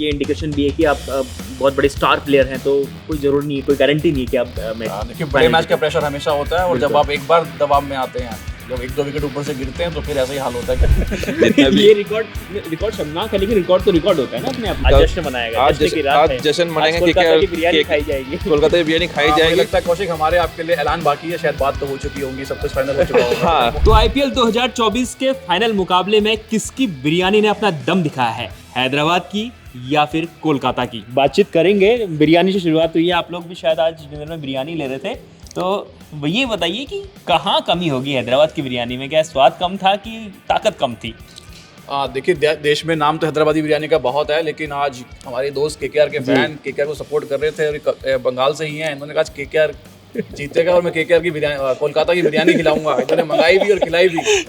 ये इंडिकेशन भी है कि आप बहुत बड़े स्टार प्लेयर हैं, तो कोई जरूरी नहीं है, कोई गारंटी नहीं है कि आप देखिए बड़े मैच का प्रेशर हमेशा होता है, और जब आप एक बार दबाव में आते हैं, जब 1-2 विकेट ऊपर से गिरते हैं, तो फिर ऐसा ही हाल होता है। ये रिकॉर्ड शर्मनाक है, लेकिन रिकॉर्ड तो रिकॉर्ड होता है ना अपने आप। आज जश्न मनाएगा, आज जश्न मनाएंगे कि कोलकाता की बिरयानी खाई जाएगी। कोलकाता की बिरयानी खाई मुझे जाएगी। लगता है कौशिक हमारे आपके लिए ऐलान बाकी है, शायद बात तो हो चुकी होगी, सब कुछ फाइनल हो चुका होगा। हाँ, तो आईपीएल 2024 के फाइनल मुकाबले में किसकी बिरयानी ने अपना दम दिखाया है, हैदराबाद की या फिर कोलकाता की? बातचीत करेंगे। बिरयानी से शुरुआत हुई है, आप लोग भी शायद आज डिनर में बिरयानी ले रहे थे, तो ये बताइए कि कहाँ कमी होगी हैदराबाद की बिरयानी में? क्या स्वाद कम था कि ताकत कम थी? देखिए देश में नाम तो हैदराबादी बिरयानी का बहुत है, लेकिन आज हमारे दोस्त केकेआर के फैन केकेआर को सपोर्ट कर रहे थे, और बंगाल से ही हैं। इन्होंने कहा केकेआर जीतेगा और मैं केकेआर की बिरयानी, कोलकाता की बिरयानी खिलाऊंगा। इन्होंने मंगाई भी और खिलाई भी।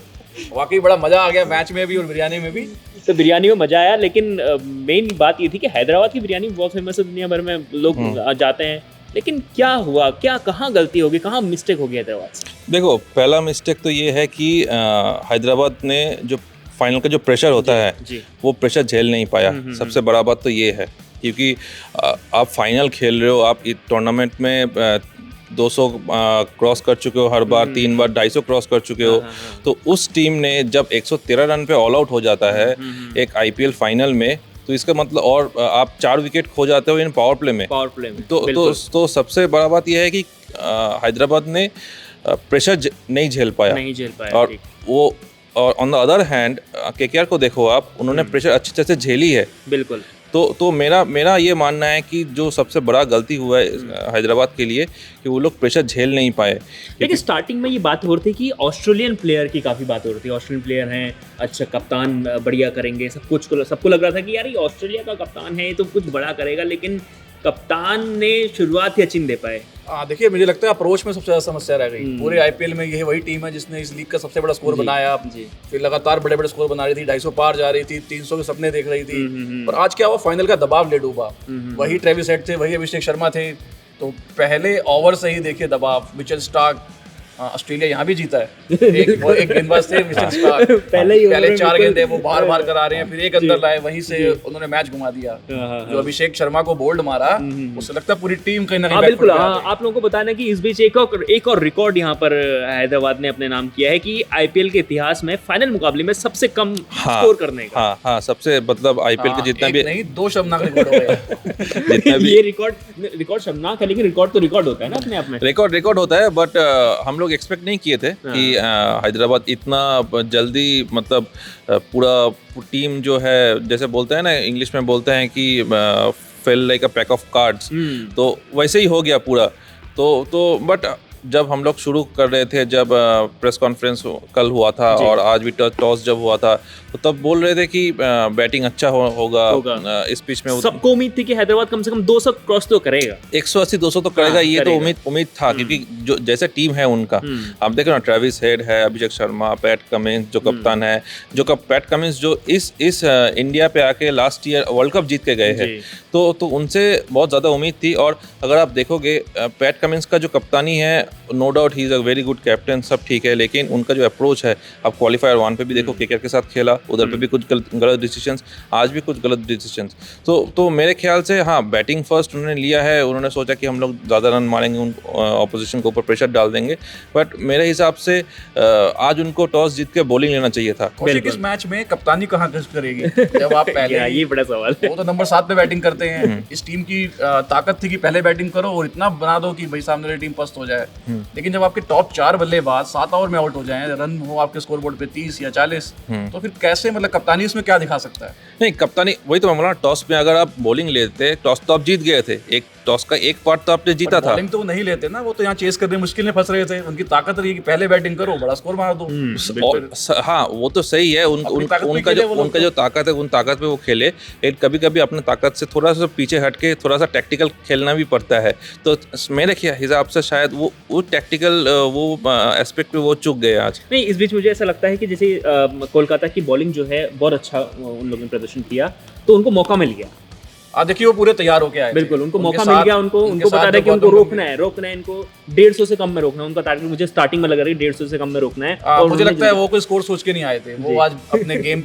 वाकई बड़ा मजा आ गया मैच में भी और बिरयानी में भी। तो बिरयानी में मजा आया, लेकिन मेन बात ये थी कि हैदराबाद की बिरयानी बहुत फेमस है, दुनिया भर में लोग जाते हैं, लेकिन क्या हुआ, क्या कहाँ गलती होगी, कहाँ मिस्टेक होगी हैदराबाद से? देखो पहला मिस्टेक तो ये है कि हैदराबाद ने जो फाइनल का जो प्रेशर होता है वो प्रेशर झेल नहीं पाया। सबसे बड़ा बात तो ये है, क्योंकि आप फाइनल खेल रहे हो, आप इस टूर्नामेंट में 200 क्रॉस कर चुके हो हर बार, 3 बार 250 क्रॉस कर चुके हो। तो उस टीम ने जब 113 रन पे ऑल आउट हो जाता है एक आईपीएल फाइनल में, तो इसका मतलब, और आप 4 विकेट खो जाते हो इन पावर प्ले में। तो सबसे बड़ा बात यह है कि हैदराबाद ने प्रेशर नहीं झेल पाया। और वो, और on the other hand KKR को देखो आप, उन्होंने प्रेशर अच्छी तरह से झेली है। बिल्कुल। तो मेरा ये मानना है कि जो सबसे बड़ा गलती हुआ है हैदराबाद के लिए कि वो लोग प्रेशर झेल नहीं पाए। लेकिन स्टार्टिंग में ये बात हो रही थी कि ऑस्ट्रेलियन प्लेयर की काफ़ी बात हो रही थी, ऑस्ट्रेलियन प्लेयर हैं, अच्छा कप्तान बढ़िया करेंगे, सबको लग रहा था कि यार ये ऑस्ट्रेलिया का कप्तान है, ये तो कुछ बड़ा करेगा, लेकिन कप्तान ने शुरुआत ही अच्छी नहीं दे पाए। देखिए मुझे लगता है अप्रोच में सबसे ज़्यादा समस्या रह गई। पूरे आईपीएल में यही वही टीम है जिसने इस लीग का सबसे बड़ा स्कोर बनाया, फिर लगातार बड़े बड़े स्कोर बना रही थी, 250 पार जा रही थी, 300 के सपने देख रही थी। और आज क्या हुआ, फाइनल का दबाव ले डूबा। वही ट्रेविस हेड थे, वही अभिषेक शर्मा थे, तो पहले ओवर से ही देखिए दबाव। मिचेल स्टार्क, ऑस्ट्रेलिया यहाँ भी जीता है, एक गेंदबाज थे मिचेल स्टार्क, पहले 4 गेंदें वो बार करा रहे हैं, फिर एक अंदर लाए, वहीं से उन्होंने मैच घुमा दिया। जो अभिषेक शर्मा को बोल्ड मारा, उससे लगता है पूरी टीम कहीं ना कहीं। बिल्कुल। आप लोगों को बताना कि इस बीच एक और रिकॉर्ड यहाँ पर हैदराबाद ने अपने नाम किया है कि आईपीएल के इतिहास में फाइनल मुकाबले में सबसे कम स्कोर करने का। हाँ, सबसे, मतलब आईपीएल के जितना भी नहीं, 2 शर्मनाक रिकॉर्ड हो गए। ये रिकॉर्ड शर्मनाक है, लेकिन रिकॉर्ड तो रिकॉर्ड होता है ना अपने आप में। रिकॉर्ड होता है, बट हम लोग एक्सपेक्ट नहीं किए थे कि हैदराबाद इतना जल्दी, मतलब पूरा टीम जो है, जैसे बोलते हैं ना, इंग्लिश में बोलते हैं कि fail like a pack of cards, तो वैसे ही हो गया पूरा। तो बट जब हम लोग शुरू कर रहे थे, जब प्रेस कॉन्फ्रेंस कल हुआ था और आज भी टॉस जब हुआ था, तो तब बोल रहे थे कि बैटिंग अच्छा होगा इस पिच में। सबको उम्मीद थी कि हैदराबाद कम से कम 200 क्रॉस तो करेगा, 180-200 तो करेगा। ये तो उम्मीद था, क्योंकि जो जैसे टीम है उनका, आप देख रहे हो, ट्रेविस हेड है, अभिषेक शर्मा, पैट कमिंस जो कप्तान है, पैट कमिंस जो इस इंडिया पे आके लास्ट ईयर वर्ल्ड कप जीत के गए हैं, तो उनसे बहुत ज़्यादा उम्मीद थी। और अगर आप देखोगे पैट कमिंस का जो कप्तानी है, no doubt he is a very good captain, सब ठीक है, लेकिन उनका जो अप्रोच है, आप क्वालिफायर 1 पे भी देखो केकेआर के साथ खेला, उधर पे भी कुछ गलत डिसीजंस, आज भी कुछ गलत डिसीजंस। तो मेरे ख्याल से हाँ, बैटिंग फर्स्ट उन्होंने लिया है, उन्होंने सोचा कि हम लोग ज़्यादा रन मारेंगे, उन ऑपोजिशन के ऊपर प्रेशर डाल देंगे, बट मेरे हिसाब से आज उनको टॉस जीत के बॉलिंग लेना चाहिए था। इस मैच में कप्तानी कहाँ करेगी जब आप पहले ये बड़ा सवाल है। वो तो नंबर 7 पे बैटिंग करते हैं। इस टीम की ताकत थी कि पहले बैटिंग करो और इतना बना दो कि भाई सामने वाली टीम पस्त हो जाए, लेकिन जब आपके टॉप 4 बल्लेबाज 7 ओवर में आउट हो जाएं, रन हो आपके स्कोर बोर्ड पे 30 या 40, तो फिर कैसे, मतलब कप्तानी इसमें क्या दिखा सकता है? नहीं, कप्तानी वही तो मैं बोला, टॉस में अगर आप बॉलिंग लेते, टॉस तो आप जीत गए थे, एक टॉस का एक पार्ट तो आपने जीता था। बॉलिंग तो वो नहीं लेते ना, वो तो यहाँ चेस करने मुश्किल में फंस रहे थे। उनकी ताकत रही कि पहले बैटिंग करो, बड़ा स्कोर मार दो। हाँ, वो तो सही है, उनका जो ताकत है, उन ताकत पे वो खेले, लेकिन कभी कभी अपने ताकत से थोड़ा सा पीछे हटके थोड़ा सा टैक्टिकल खेलना भी पड़ता है। तो मेरे हिसाब से शायद वो टैक्टिकल वो एस्पेक्ट पे वो चूक गए आज। नहीं, इस बीच मुझे ऐसा लगता है कि जैसे कोलकाता की बॉलिंग जो है बहुत अच्छा उन लोगों ने प्रदर्शन किया, तो उनको मौका मिल गया। देखिए वो पूरे तैयार होके आए। बिल्कुल, उनको मौका मिल गया, उनको बता रहा है कि उनको रोकना है, इनको 150 से कम में रोकना है। उनका टारगेट मुझे स्टार्टिंग में लग रहा है 150 से कम में रोकना है। और मुझे लगता है वो कोई स्कोर सोच के नहीं आए थे, वो आज अपने गेम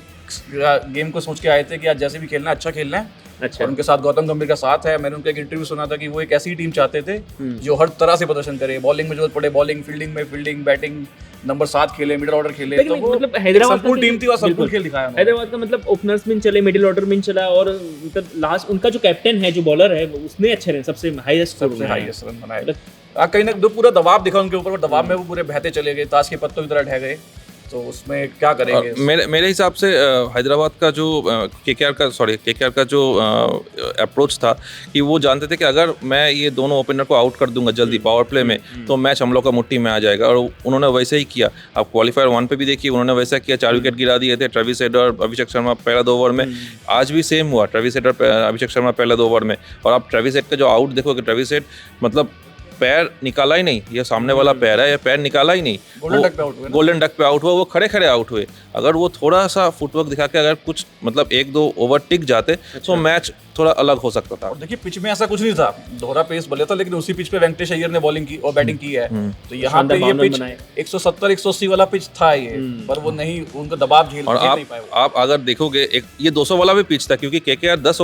गेम को सोच के आए थे कि आज जैसे भी खेलना है अच्छा खेलना है। अच्छा। और उनके साथ गौतम गंभीर का साथ है। मैंने उनका एक इंटरव्यू सुना था कि वो एक ऐसी टीम चाहते थे जो हर तरह से प्रदर्शन करे, बॉलिंग में जरूरत पड़े बॉलिंग, फील्डिंग में फील्डिंग, बैटिंग नंबर 7 खेले, मिडिल ऑर्डर खेले। तो वो मतलब हैदराबाद संपूर्ण टीम थी और संपूर्ण खेल दिखाया उन्होंने। हैदराबाद का मतलब ओपनर्स में चले, मिडिल ऑर्डर में चला, और मतलब लास्ट उनका जो कैप्टन है, जो बॉलर है, उसने अच्छे रन, सबसे हाईएस्ट रन बनाए। कहीं ना कहीं पूरा दबाव दिखा उनके ऊपर, दबाव में वो पूरे बहते चले गए, ताश के पत्तों की तरह ढह गए। तो उसमें क्या करेंगे? मेरे हिसाब से हैदराबाद का जो केकेआर का जो अप्रोच था कि वो जानते थे कि अगर मैं ये दोनों ओपनर को आउट कर दूंगा जल्दी पावर प्ले में तो मैच हम लोग का मुट्ठी में आ जाएगा, और उन्होंने वैसे ही किया। आप क्वालिफायर 1 पे भी देखिए, उन्होंने वैसा किया, 4 विकेट गिरा दिए थे ट्रेविस हेड और अभिषेक शर्मा पहला 2 ओवर में। आज भी सेम हुआ, ट्रेविस हेड और अभिषेक शर्मा पहला 2 ओवर में। और आप ट्रेविस हेड का जो आउट देखोगे, ट्रेविस हेड मतलब पैर निकाला ही नहीं, ये सामने वाला पैर है, ये पैर निकाला ही नहीं, गोल्डन डक पे आउट हुआ, वो खड़े खड़े आउट हुए। अगर वो थोड़ा सा फुटवर्क दिखा के अगर कुछ मतलब 1-2 ओवर टिक जाते तो मैच थोड़ा अलग हो सकता था। और देखिए पिच में ऐसा कुछ नहीं था, दोहरा पेस बल्ले था, लेकिन उसी पिच पे वेंकटेश अय्यर ने बॉलिंग की और बैटिंग की है। तो यहाँ पे ये पिच 170-180 वाला पिच था ये, पर वो नहीं, उनका दबाव झेल नहीं पाए। आप अगर देखोगे ये 200 वाला भी पिच था, क्योंकि केकेआर 10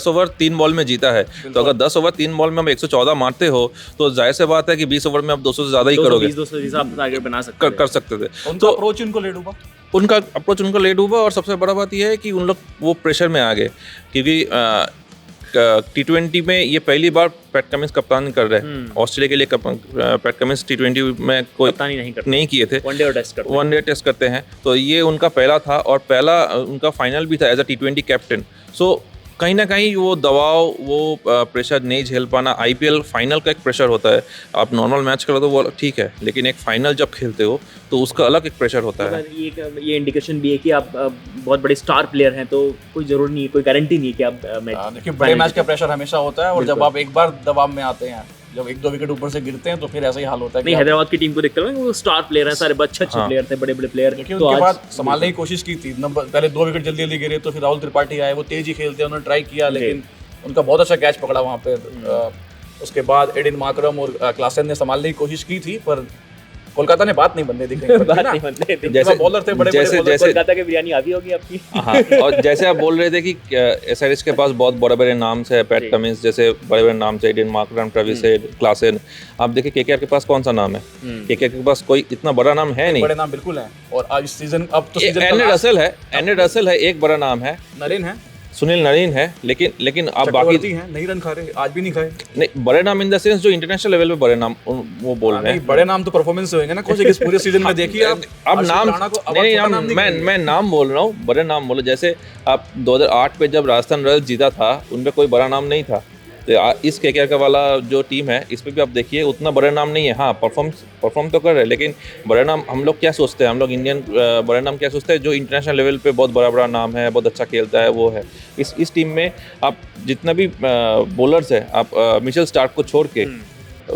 ओवर 3 बॉल में जीता है। तो अगर 10 ओवर 3 बॉल में हम 114 मारते हो तो जाहिर सी बात है कि 20 ओवर में आप 200 से ज्यादा ही करोगे, 220 आप टारगेट बना सकते कर सकते थे। उनका अप्रोच उनको लेट हुआ, और सबसे बड़ा बात यह है कि उन लोग वो प्रेशर में आ गए, क्योंकि T20 में ये पहली बार पैट कमिंस कप्तान कर रहे हैं। ऑस्ट्रेलिया के लिए पैट कमिंस T20 में कोई नहीं किए थे, वनडे टेस्ट करते हैं। तो ये उनका पहला था, और पहला उनका फाइनल भी था एज अ T20 कैप्टन। सो कहीं ना कहीं वो दबाव, वो प्रेशर नहीं झेल पाना। आईपीएल फाइनल का एक प्रेशर होता है, आप नॉर्मल मैच करो तो वो ठीक है, लेकिन एक फाइनल जब खेलते हो तो उसका अलग एक प्रेशर होता है। ये इंडिकेशन भी है कि आप बहुत बड़े स्टार प्लेयर हैं, तो कोई जरूर नहीं, कोई गारंटी नहीं है कि आप मैच। देखिए बड़े मैच का प्रेशर हमेशा होता है, और जब आप एक बार दबाव में आते हैं, जब 1-2 विकेट ऊपर से गिरते हैं तो फिर ऐसा ही हाल होता है। नहीं, हैदराबाद की टीम को देखते हैं, वो स्टार प्लेयर हैं, सारे अच्छे प्लेयर थे, बड़े प्लेयर। तो उनके बाद संभालने की कोशिश की थी, पहले 2 विकेट जल्दी गिरे, तो फिर राहुल त्रिपाठी आए, वो तेज ही खेलते हैं, उन्होंने ट्राई किया, लेकिन उनका बहुत अच्छा कैच पकड़ा वहाँ पे। उसके बाद एडिन मार्करम और क्लासन ने संभालने की कोशिश की थी, पर कोलकाता ने बात नहीं बनने दी। जैसे बॉलर थे बड़े, जैसे कोलकाता की बिरयानी आ भी होगी आपकी। हाँ, और जैसे आप बोल रहे थे कि एसआरएच के पास बहुत बड़े नाम से, पैट कमिंस जैसे बड़े नाम से, Adin Markram, Travis head, Klaasen. आप देखिए केकेआर के पास कौन सा नाम है? केकेआर के पास कोई इतना बड़ा नाम है नहीं। बड़े नाम बिल्कुल है, और आज इस सीजन एंड्रे रसेल है, एक बड़ा नाम है, नरेन है, सुनील नरीन है, लेकिन आप बाकी हैं, नहीं रन खा रहे, आज भी नहीं खाए। नहीं, बड़े नाम इन द सेंस जो इंटरनेशनल लेवल पे बड़े नाम वो बोल रहे हैं। बड़े नाम तो परफॉर्मेंस से होंगे ना, कुछ इस पूरे सीजन में देखिए आप नाम नहीं, मैं नाम बोल रहा हूँ, बड़े नाम बोलो। जैसे आप 2008 पे जब राजस्थान रॉयल्स जीता था, उनपे कोई बड़ा नाम नहीं था। तो इस केकेआर का वाला जो टीम है, इस पे भी आप देखिए उतना बड़े नाम नहीं है। हाँ, परफॉर्म तो कर रहे हैं, लेकिन बड़े नाम हम लोग क्या सोचते हैं, हम लोग इंडियन बड़े नाम क्या सोचते हैं, जो इंटरनेशनल लेवल पे बहुत बड़ा नाम है, बहुत अच्छा खेलता है, वो है। इस टीम में आप जितना भी बॉलर्स है, आप मिचेल स्टार्क को छोड़ के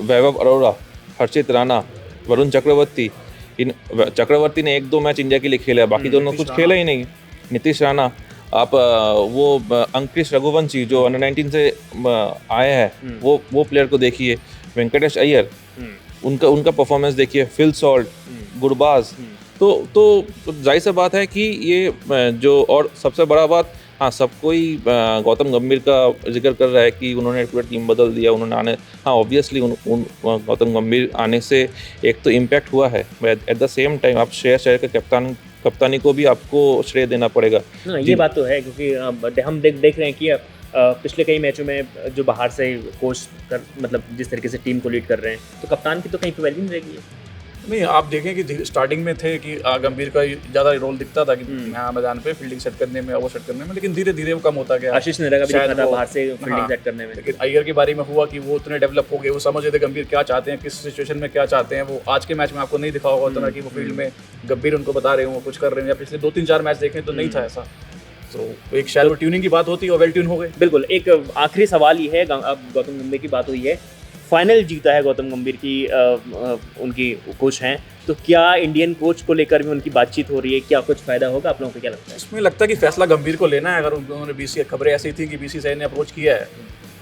वैभव अरोड़ा, हर्षित राणा, वरुण चक्रवर्ती, चक्रवर्ती ने 1-2 मैच इंडिया के लिए खेला है, बाकी दोनों कुछ खेला ही नहीं। नीतीश राणा, आप वो अंकुश रघुवंशी जो अंडर 19 से आए हैं, वो प्लेयर को देखिए। वेंकटेश अय्यर, उनका परफॉर्मेंस देखिए। Phil Salt, Gurbaz. तो जाहिर सी बात है कि ये जो, और सबसे बड़ा बात, हाँ, सब कोई गौतम गंभीर का जिक्र कर रहा है कि उन्होंने पूरा टीम बदल दिया, उन्होंने आने, हाँ ऑब्वियसली गौतम गंभीर आने से एक तो इम्पैक्ट हुआ है, एट द सेम टाइम आप श्रेयस अय्यर के कप्तानी को भी आपको श्रेय देना पड़ेगा। ये बात तो है, क्योंकि हम देख रहे हैं कि पिछले कई मैचों में जो बाहर से कोच मतलब जिस तरीके से टीम को लीड कर रहे हैं, तो कप्तान की तो कहीं पे वैल्यू नहीं रहेगी। नहीं, आप देखें कि स्टार्टिंग में थे कि गंभीर का ज़्यादा रोल दिखता था कि यहाँ मैदान पे फील्डिंग सेट करने में, ओवर सेट करने में, लेकिन धीरे धीरे वो कम होता गया। आशीष नेहरा का भी दिखा था बाहर से फील्डिंग सेट करने में। लेकिन अय्यर के बारे में हुआ कि वो उतने डेवलप हो गए, वो समझ रहे थे गंभीर क्या चाहते हैं, किस सिचुएशन में क्या चाहते हैं। वो आज के मैच में आपको नहीं दिखा होगा उतना कि वो फील्ड में गंभीर उनको बता रहे हो, कुछ कर रहे हैं। या पिछले 2-3-4 मैच देखें तो नहीं था ऐसा। तो एक शायद ट्यूनिंग की बात होती है और वेल ट्यून हो गए। बिल्कुल। एक आखिरी सवाल ही है, अब गौतम गंभीर की बात हुई है, फाइनल जीता है गौतम गंभीर की, उनकी कोच हैं, तो क्या इंडियन कोच को लेकर भी उनकी बातचीत हो रही है? क्या कुछ फायदा होगा? आप लोगों को क्या लगता है? इसमें लगता है कि फैसला गंभीर को लेना है। अगर उन्होंने बीसी, खबरें ऐसी थी कि बीसीसीआई ने अप्रोच किया है,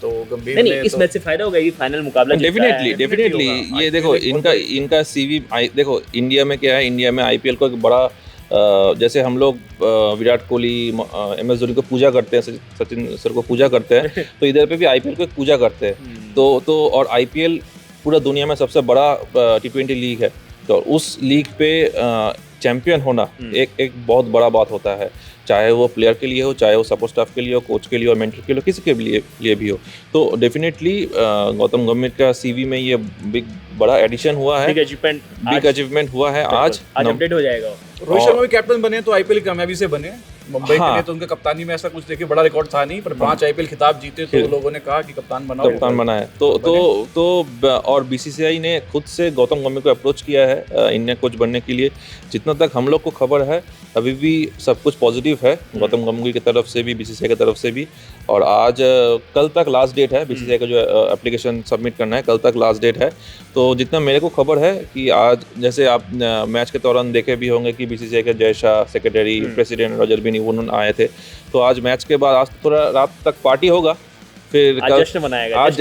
तो गंभीर नहीं, इस मैच से फायदा होगा, ये फाइनल मुकाबला डेफिनेटली। ये देखो इनका सीवी देखो, इंडिया में क्या है, इंडिया में आईपीएल को एक बड़ा जैसे हम लोग विराट कोहली MS धोनी को पूजा करते हैं, सचिन सर को पूजा करते हैं, तो इधर पे भी IPL को एक पूजा करते हैं। तो और IPL पूरा दुनिया में सबसे बड़ा T20 लीग है, तो उस लीग पे चैंपियन होना एक बहुत बड़ा बात होता है, चाहे वो प्लेयर के लिए हो, चाहे वो सपोर्ट स्टाफ के लिए हो, कोच के लिए और मेंटर के लिए, किसी के लिए भी हो। तो डेफिनेटली गौतम गंभीर का CV में ये बड़ा एडिशन हुआ है, बिग अचीवमेंट हुआ है। आज अपडेट हो जाएगा। रोहित शर्मा भी कैप्टन बने तो IPL की कामयाबी से बने। मुंबई के लिए तो उनका कप्तानी में ऐसा कुछ देखिए बड़ा रिकॉर्ड था नहीं, पर 5 IPL खिताब जीते तो लोगों ने कहा कि कप्तान बनाए। तो और BCCI ने खुद से गौतम गंभीर को अप्रोच किया है इंडिया कोच बनने के लिए। जितना तक हम लोग को खबर है अभी भी सब कुछ पॉजिटिव है, गौतम गंभीर की तरफ से भी, BCCI की तरफ से भी। और आज कल तक लास्ट डेट है BCCI का जो एप्लीकेशन सबमिट करना है, कल तक लास्ट डेट है। तो जितना मेरे को खबर है कि आज, जैसे आप मैच के दौरान देखे भी होंगे कि BCCI के Jay Shah, secretary, president Roger बिनी, उन्होंने आए थे। तो आज मैच के बाद आज थोड़ा रात तक पार्टी होगा, फिर आज जश्न मनाएगा, आज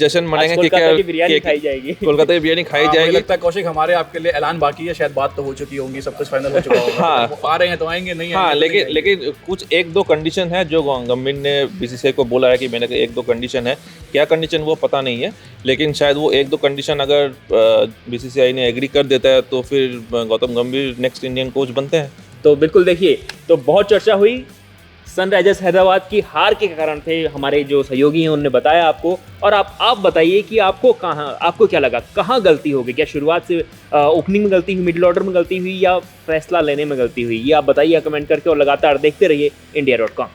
जश्न मनाएंगे कि कोलकाता की बिरयानी खाई जाएगी। कोलकाता की बिरयानी खाई जाएगी। लगता है कौशिक हमारे आपके लिए ऐलान बाकी है, शायद बात तो हो चुकी होंगी, सब कुछ फाइनल हो चुका होगा। हाँ, आ रहे हैं तो आएंगे, नहीं हाँ, लेकिन कुछ 1-2 कंडीशन है जो गंभीर ने BCCI को बोला है कि मैंने 1-2 कंडीशन है। क्या कंडीशन वो पता नहीं है, लेकिन शायद वो 1-2 कंडीशन अगर BCCI ने एग्री कर देता है तो फिर गौतम गंभीर नेक्स्ट इंडियन कोच बनते हैं। तो बिल्कुल देखिए, तो बहुत चर्चा हुई सनराइजर्स हैदराबाद की हार के कारण थे, हमारे जो सहयोगी हैं उन्होंने बताया आपको। और आप बताइए कि आपको क्या लगा, कहाँ गलती हो गई? क्या शुरुआत से ओपनिंग में गलती हुई, मिडिल ऑर्डर में गलती हुई, या फैसला लेने में गलती हुई? ये आप बताइए कमेंट करके, और लगातार देखते रहिए India.com।